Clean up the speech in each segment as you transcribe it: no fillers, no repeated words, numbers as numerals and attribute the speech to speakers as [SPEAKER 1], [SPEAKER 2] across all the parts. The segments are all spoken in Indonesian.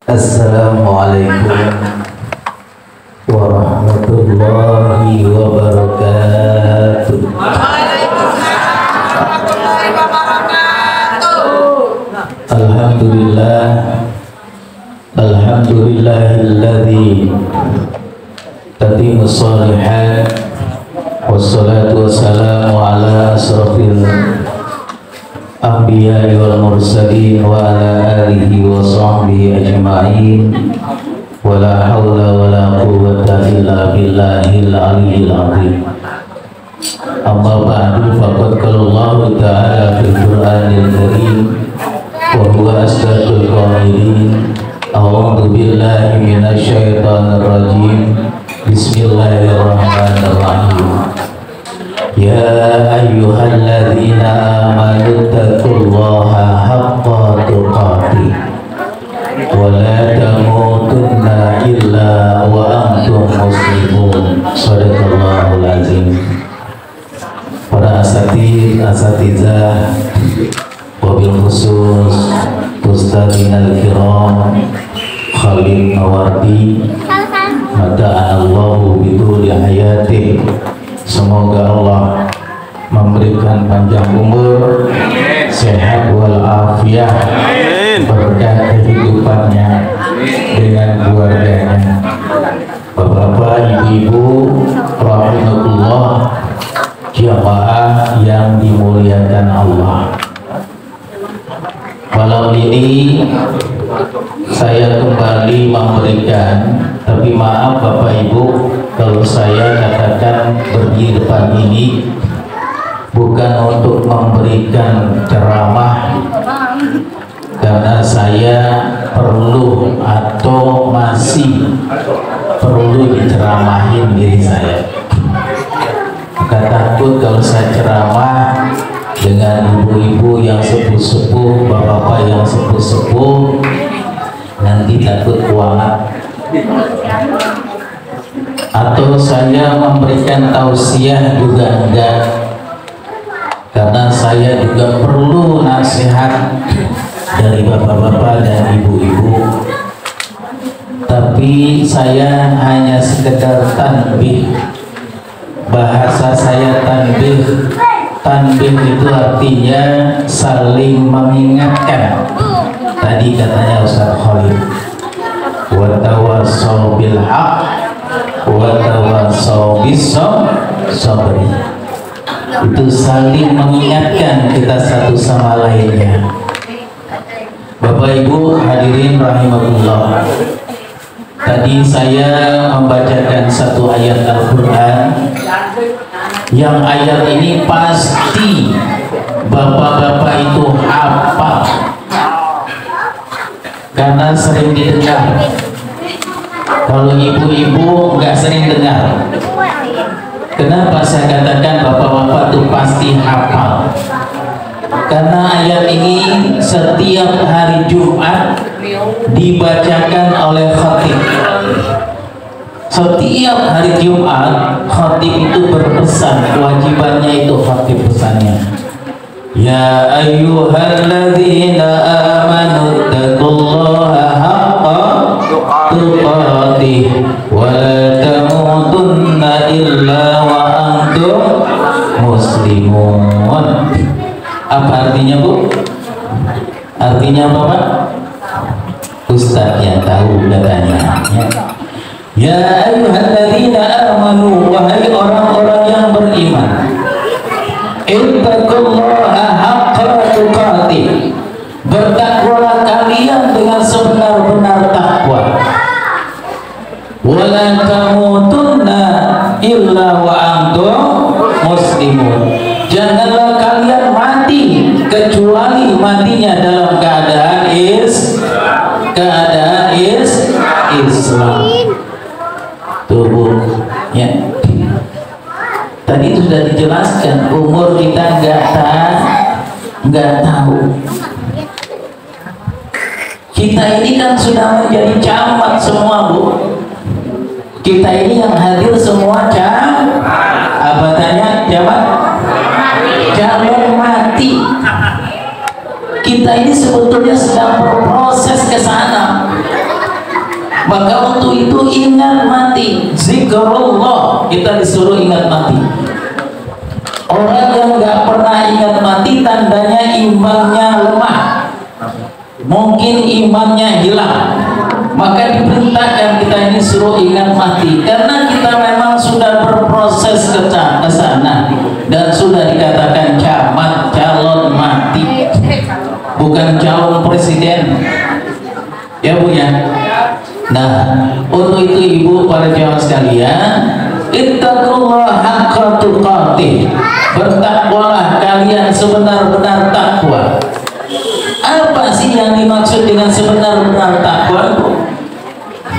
[SPEAKER 1] Assalamualaikum warahmatullahi wabarakatuh. Alhamdulillah, alhamdulillahilladzi tatimmu shalihat wassalatu wassalamu ala asrofil anbiya wal mursalin wa ala alihi wa sahbihi ajma'in wa la hawla wa la quwwata illa billahil aliyyil azim. Amma ba'du, faqad qala Allah ta'ala fil Qur'anil karim wa huwa asdaqul qailin. A'udzu billahi minasy syaithanir rajim. Bismillahirrahmanirrahim. Ya ayyuhalladzina amanu taqullaha haqqa tuqatih wa la tamutunna illa wa antum muslimun. Shadaqallahul azim. Para asatizah wabil khusus ustadzina al-kiram Khalid Mawardi, mada'anallahu bidul hayati. Semoga Allah memberikan panjang umur, sehat walafiat, berkah kehidupannya dengan keluarganya. Bapak-bapak, ibu-ibu, rahimahullah, jamaah yang dimuliakan Allah. Malam ini saya kembali memberikan, tapi maaf Bapak Ibu kalau saya katakan berdiri depan ini bukan untuk memberikan ceramah, karena saya perlu atau masih perlu diceramahin diri saya. Bukan takut kalau saya ceramah dengan ibu-ibu yang sepuh-sepuh, bapak-bapak yang sepuh-sepuh, nanti takut kualat. Atau saya memberikan tausiah juga enggak, karena saya juga perlu nasihat dari bapak-bapak dan ibu-ibu. Tapi saya hanya sekedar tanbih. Bahasa saya tanbih. Tanbih itu artinya saling mengingatkan. Tadi katanya Ustaz Khalid, wa tawassaw bil haqq wa tawassaw bis sabri. Itu saling mengingatkan kita satu sama lainnya. Bapak Ibu hadirin rahimahullah, tadi saya membacakan satu ayat Al-Quran, yang ayat ini pasti bapak-bapak itu hafal karena sering didengar. Kalau ibu-ibu nggak sering dengar. Kenapa saya katakan bapak-bapak itu pasti hafal? Karena ayat ini setiap hari Jumat dibacakan oleh khatib. Setiap hari Jumat khatib itu berpesan, kewajibannya itu khatib pesannya, ya ayyuhalladzina amanu taqullaha haqqa tuqatih wa la tamutunna illa wa antum muslimun. Apa artinya, Bu? Artinya apa, Pak? Ustaz yang tahu katanya. Ya ayyuhalladzina amanu, wahai orang-orang yang beriman, ittaqullaha haqqa tuqatih, bertakwalah kalian dengan sebenar-benar takwa, wa la tamutunna illa wa antum muslimun, janganlah kalian mati kecuali matinya dalam keadaan Islam. Tubuhnya tadi sudah dijelaskan, umur kita nggak tahu. Kita ini kan sudah menjadi camat semua, Bu. Kita ini yang hadir semua apa tanya camat? Calon mati. Kita ini sebetulnya sedang berproses ke sana. Maka untuk itu ingat mati, zikrullah, kita disuruh ingat mati. Orang yang nggak pernah ingat mati tandanya imannya lemah, mungkin imannya hilang. Maka diperintahkan kita ini suruh ingat mati, karena kita memang sudah berproses ke sana dan sudah dikatakan camat, calon mati, bukan calon presiden, ya Bu ya. Nah, untuk itu Ibu, para jamaah sekalian, ittaqullah haqqa tuqatih, bertakwalah kalian sebenar-benar takwa. Apa sih yang dimaksud dengan sebenar-benar takwa?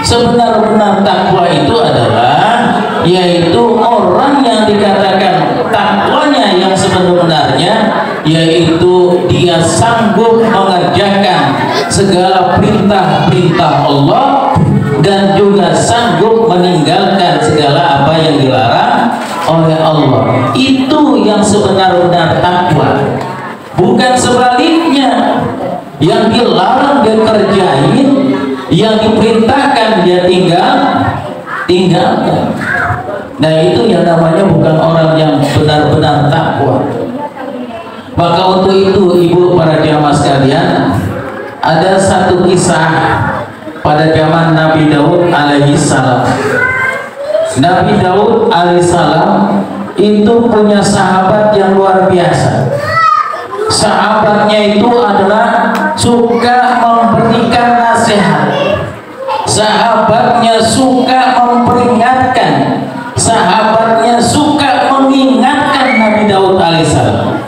[SPEAKER 1] Sebenar-benar takwa itu adalah yaitu orang yang dikatakan takwanya yang sebenar-benarnya, yaitu dia sanggup mengerjakan segala perintah-perintah Allah dan juga sanggup meninggalkan segala apa yang dilarang oleh Allah. Itu yang sebenar-benar takwa, bukan sebaliknya. Yang dilarang dia kerjain, yang diperintahkan dia tinggalkan. Nah, itu yang namanya bukan orang yang benar-benar takwa. Maka untuk itu Ibu, para jamaah sekalian, ada satu kisah pada zaman Nabi Daud alaihi salam. Nabi Daud alaihi salam itu punya sahabat yang luar biasa. Sahabatnya itu adalah suka memberikan nasihat, sahabatnya suka memperingatkan, sahabatnya suka mengingatkan Nabi Daud alaihissalam.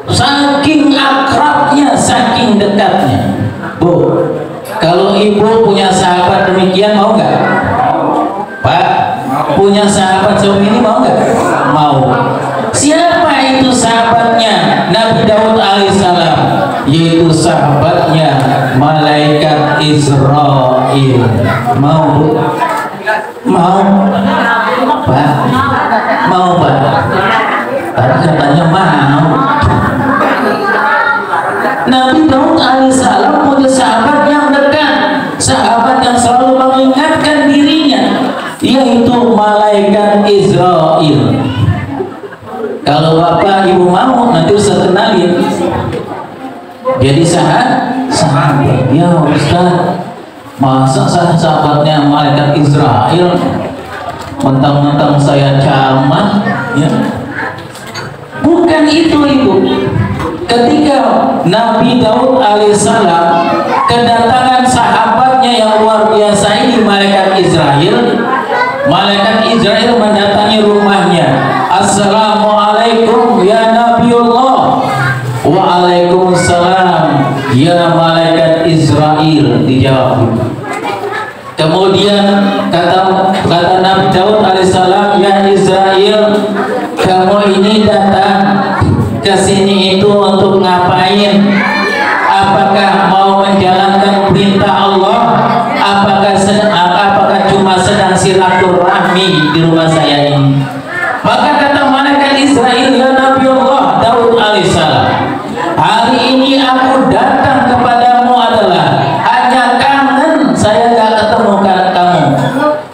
[SPEAKER 1] Saking akrabnya, saking dekatnya. Bu, kalau Ibu punya sahabat demikian, mau nggak? Pak, punya sahabat seperti ini mau nggak? Mau. Siapa itu sahabatnya Nabi Daud alaihissalam? Yaitu sahabatnya malaikat Israil. Mau? Mau? Pak? Mau Pak? Tadi katanya mau. Nabi Daud alaihissalam punya sahabat yang dekat, sahabat yang selalu mengingatkan dirinya, yaitu malaikat Israil. Kalau Bapak Ibu mau, nanti Ustaz kenalin. Jadi sahabat. Ya Ustaz, masa sahabatnya malaikat Israil, mentang-mentang saya camat, ya? Bukan itu Ibu. Ketika Nabi Daud alaihissalam kedatangan sahabatnya yang luar biasa ini, malaikat Israil mendatangi rumahnya. Assalamualaikum ya Nabiullah. Waalaikumsalam ya malaikat Israil, dijawab. Kemudian kata Nabi Daud alaihissalam, ya Israil, kamu ini datang ke sini itu untuk ngapain? Apakah mau menjalankan perintah Allah? Apakah cuma sedang silaturahmi di rumah saya ini? Maka kata malaikat Israil, ya Nabi Allah Daud alaihissalam, hari ini aku datang kepadamu adalah hanya kangen, saya gak ketemu kamu.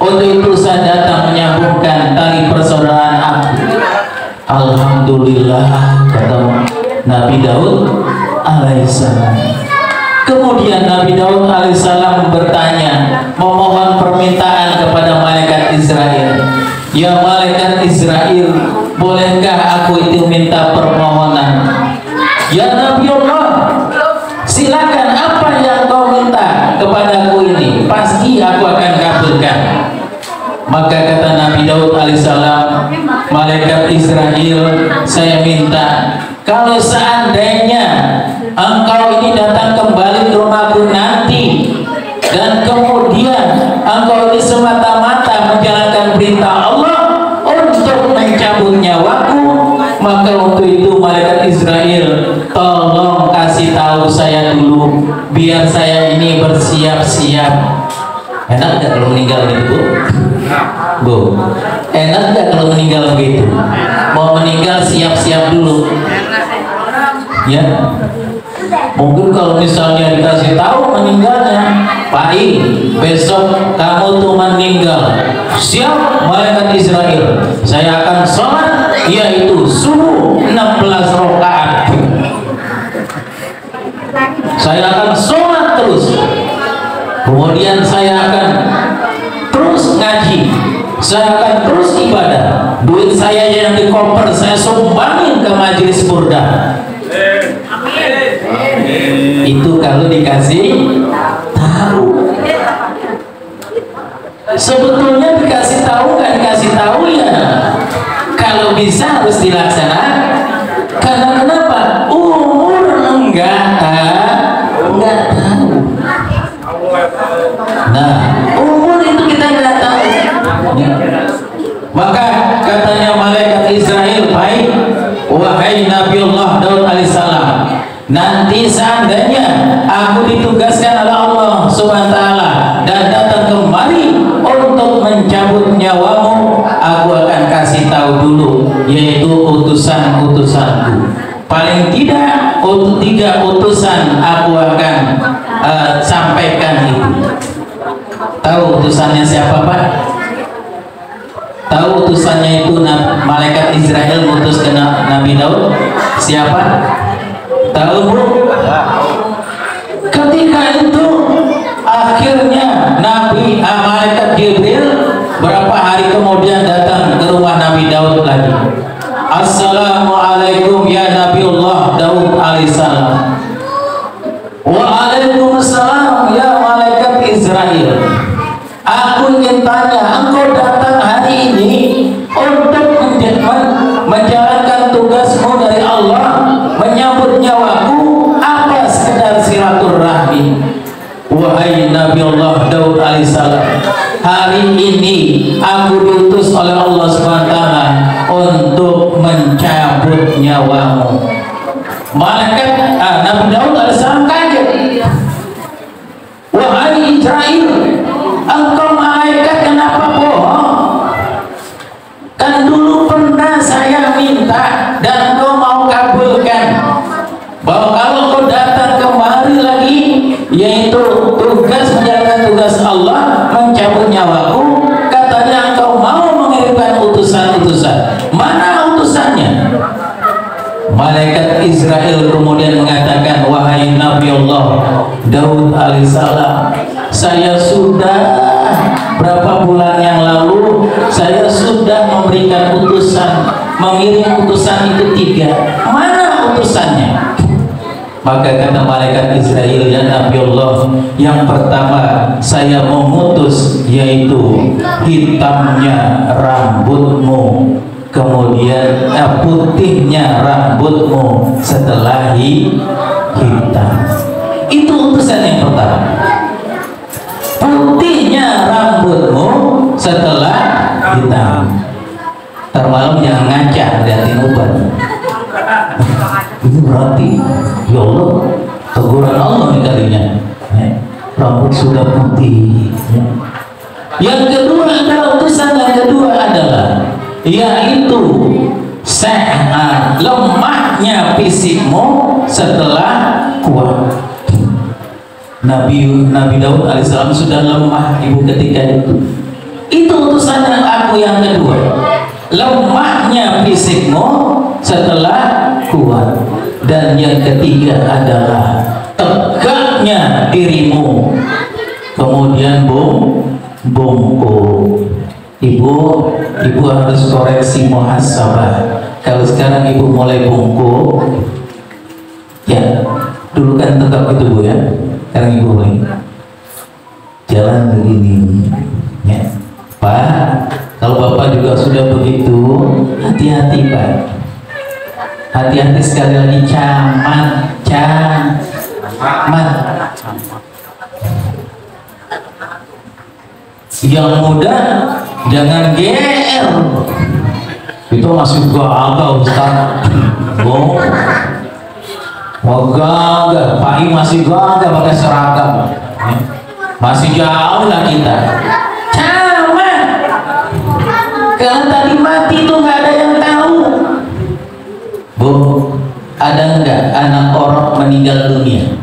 [SPEAKER 1] Untuk itu saya datang menyambungkan tali persaudaraan aku. Alhamdulillah, kata Nabi Daud alaihissalam. Kemudian Nabi Daud alaihissalam bertanya, memohon permintaan kepada malaikat Israil. Ya malaikat Israil, bolehkah aku itu minta permohonan? Ya Nabi Allah, silakan, apa yang kau minta kepadaku ini, pasti aku akan kabulkan. Maka kata Nabi Daud alaihissalam, malaikat Israil, saya minta, kalau seandainya engkau ini datang kembali ke rumahku nanti, dan kemudian engkau ini semata-mata menjalankan perintah Allah untuk mencabut nyawaku, maka untuk itu malaikat Israil, tolong kasih tahu saya dulu, biar saya ini bersiap-siap. Enak gak kalau meninggal gitu Bu? Enak gak kalau meninggal begitu? Mau meninggal siap-siap dulu, ya. Mungkin kalau misalnya dikasih tahu meninggalnya, Pak I, besok kamu tuh meninggal. Siap malaikat Israel, saya akan sholat yaitu subuh 16 rakaat. Saya akan sholat terus, kemudian saya akan terus ngaji, saya akan terus ibadah. Duit saya yang di koper saya sumbangin ke majelis burdah. Itu kalau dikasih tahu. Sebetulnya dikasih tahu nggak dikasih tahu ya, kalau bisa harus dilaksanakan. Karena kenapa? Umur enggak tahu. Nah, umur itu kita nggak tahu. Maka katanya malaikat Israel, baik, wahai Nabi Allah Daud alaihissalam, nanti seandainya aku ditugaskan oleh Allah Subhanahu wa taala dan datang kemari untuk mencabut nyawamu, aku akan kasih tahu dulu, yaitu utusan-utusanku. Paling tidak untuk 3 utusan aku akan sampaikan itu. Tahu utusannya siapa, Pak? Tahu utusannya itu malaikat Israel mengutus ke Nabi Daud siapa? Tahu, Bu? Ketika itu akhirnya malaikat Jibril berapa hari kemudian datang ke rumah Nabi Daud lagi. Assalamualaikum ya Nabiullah Daud alaihissalam. Waalaikumsalam ya malaikat Israel. Aku ingin tanya, engkau datang hari ini untuk menjalankan tugasmu dari Allah, menyambut nyawaku, apa sekedar silaturahmi? Wahai Nabi Allah Daud alaihissalam, hari ini aku diutus oleh Allah SWT untuk mencabut nyawamu. Malaikat Nabi Daud alaihissalam kaget. Wahai Israel, engkau malaikat kenapa bohong? Kan dulu pernah saya minta dan engkau mau kabulkan, bahwa kalau engkau datang kemari lagi, yaitu menjalankan tugas Allah, mencabut nyawaku, katanya engkau mau mengirimkan utusan-utusan. Mana utusannya? Malaikat Israel kemudian mengatakan, wahai Nabi Allah Daud alaihissalam, saya sudah berapa bulan yang lalu saya sudah memberikan utusan, mengirim utusan itu 3. Mana utusannya? Maka kata malaikat Israel, ya Nabi Allah, yang pertama saya mengutus yaitu hitamnya rambutmu, kemudian putihnya rambutmu setelah hitam. Itu utusan yang pertama. Putihnya rambutmu setelah hitam. Termalam jangan ngaca liatin uban. Itu berarti ya Allah, teguran Allah nih kalinya, rambut sudah putih. Yang kedua adalah utusan yang kedua adalah yaitu lemahnya fisikmu setelah kuat. Nabi Daud alaihissalam sudah lemah ibu ketika itu. Itu utusan aku yang kedua, lemahnya fisikmu setelah kuat. Dan yang ketiga adalah tegaknya dirimu, kemudian bungkuk. Ibu harus koreksi muhasabah. Kalau sekarang ibu mulai bungkuk, ya dulu kan tegak itu Bu ya, sekarang ibu mulai jalan begini ya. Pak, kalau Bapak juga sudah begitu, hati-hati Pak, hati-hati sekali lagi, camat. Yang muda jangan GR, itu masih gagal Ustaz. Gagal, Pak I masih gagal pakai seragam, masih jauh lah kita. Camat, kalau tadi mati itu nggak ada yang tahu. Bu, ada nggak anak orang meninggal dunia?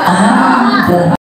[SPEAKER 1] Ada.